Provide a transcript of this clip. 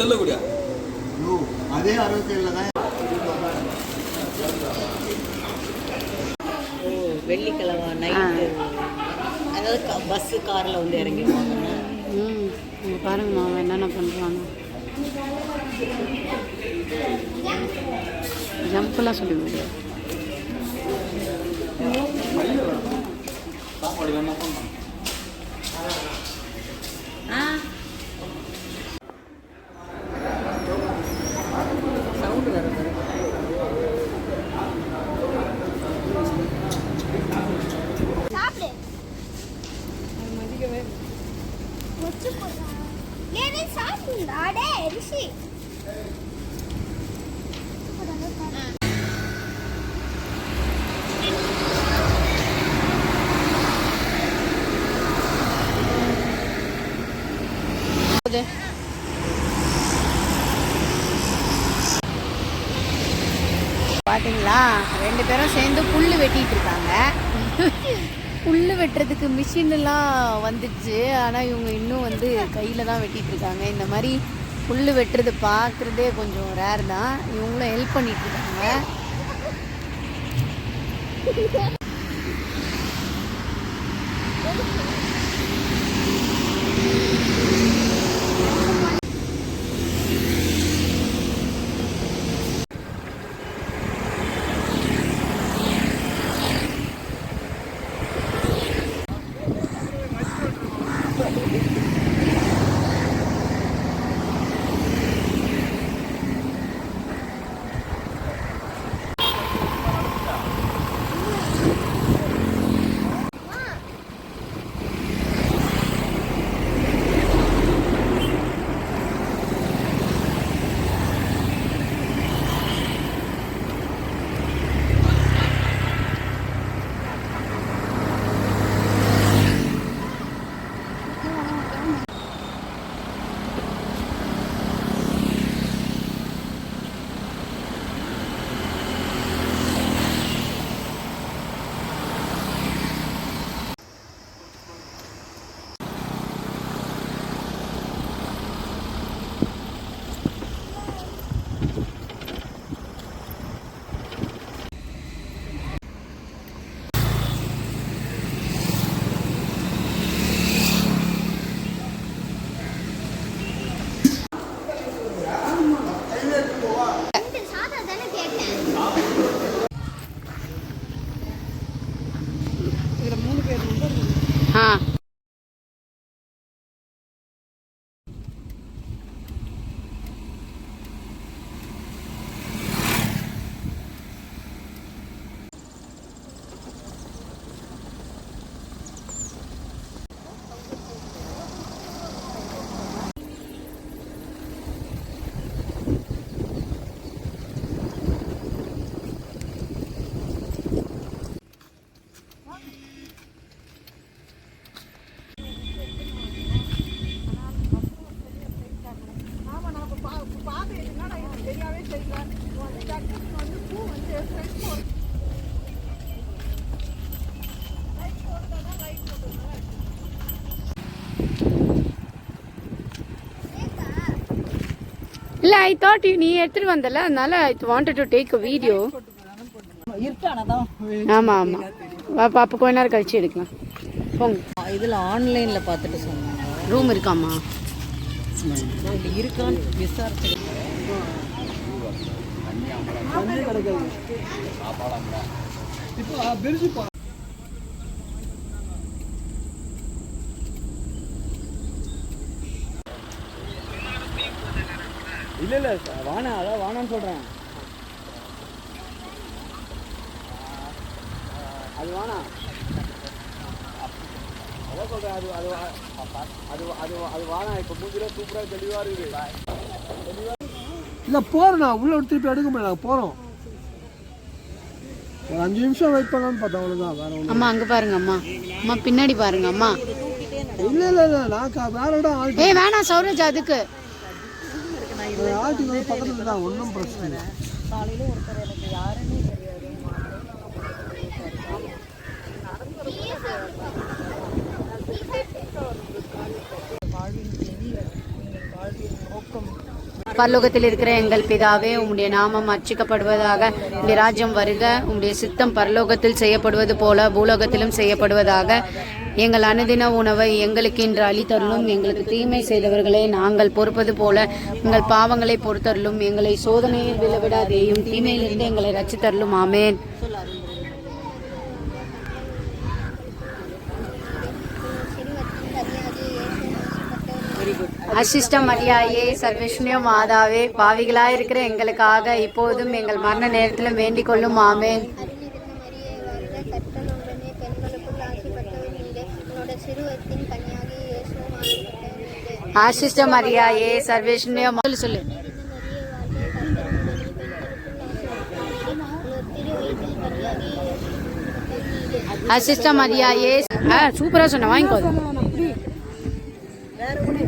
சொல்லக்கூடிய அதே 67 தான். வெள்ளிக்கிழமை நைட்டு அதாவது பஸ்ஸு காரில் வந்து இறங்கிடுவாங்க. பாருங்க மாமா என்னென்ன பண்ணுறாங்க. ஜம்ப்லாம் சொல்லி முடியாது. சவுண்டு வர பார்த்தீங்களா, 2 பேரும் சேர்ந்து புல் வெட்டிட்டு இருக்காங்க. புல் வெட்டுறதுக்கு மிஷின்லாம் வந்துடுச்சு. ஆனால் இவங்க இன்னும் வந்து கையில் தான் வெட்டிட்டு இருக்காங்க. இந்த மாதிரி புல் வெட்டுறது பார்க்குறதே கொஞ்சம் ரேர் தான். இவங்களும் ஹெல்ப் பண்ணிட்டு இருக்காங்க. இல்லை, ஐ தாட் நீ எடுத்துட்டு வந்தல, அதனால I wanted to take a video. ஆமாம் ஆமாம், அப்போ கொஞ்ச நேரம் கழிச்சு எடுக்கலாம். போங்க. இதில் ஆன்லைனில் பார்த்துட்டு சொன்னாங்க ரூம் இருக்காமா இருக்கான்னு விசாரிச்சு. இல்லை இல்லை வானா, அதான் வானான்னு சொல்கிறேன். அது வானா சொல்றேன் அது அது அது அது அது வானா இப்போ மூஞ்சில சூப்பராக தெளிவாக இருக்குது. இல்லை போகிறோண்ணா உள்ளே திருப்பி எடுக்க முடியல போகிறோம். ஒரு 5 நிமிஷம் வெயிட் பண்ணலான்னு பார்த்தா அவ்வளோதான், வேற ஒன்றும். அம்மா அங்கே பாருங்க அம்மா, அம்மா பின்னாடி பாருங்க அம்மா. இல்லை இல்லை இல்லை நான் வேற இடம் ஆல்ட்டு. ஏய் வேணாம் சௌரஜ், அதுக்கு ஆல்ட்டுக்கு வந்து பக்கத்தில் தான், ஒன்றும் பிரச்சனை இல்லை. காலையில் ஒருத்தர் எனக்கு யாருன்னே தெரியாது, வாழ்வின் கெதி, வாழ்வின் நோக்கம். பரலோகத்தில் இருக்கிற எங்கள் பிதாவே, உம்முடைய நாமம் அர்ச்சிக்கப்படுவதாக, உம்முடைய ராஜ்யம் வருக, உம்முடைய சித்தம் பரலோகத்தில் செய்யப்படுவது போல பூலோகத்திலும் செய்யப்படுவதாக. எங்கள் அனுதின உணவை எங்களுக்கு இன்று அளித்தருளும், எங்களுக்கு தீமை செய்தவர்களை நாங்கள் பொறுப்பது போல எங்கள் பாவங்களை பொறுத்தருளும், எங்களை சோதனையில் விழவிடாதேயும், தீமையிலிருந்து எங்களை ரட்சித்தருளும். ஆமேன். அசிஷ்ட மரியாயே, சர்வேஷ்ணிய மாதாவே, பாவிகளாயிருக்கிற எங்களுக்காக இப்போதும் எங்கள் மரண நேரத்திலும் வேண்டிக் கொள்ளும். ஆமேன். ஆசிஷ்ட மரியாயே, சர்வேஷ்ணிய சொல்லு. அசிஷ்ட மரியாயே, சூப்பரா சொன்ன, வாங்கிக்கோ. வேற ஒன்று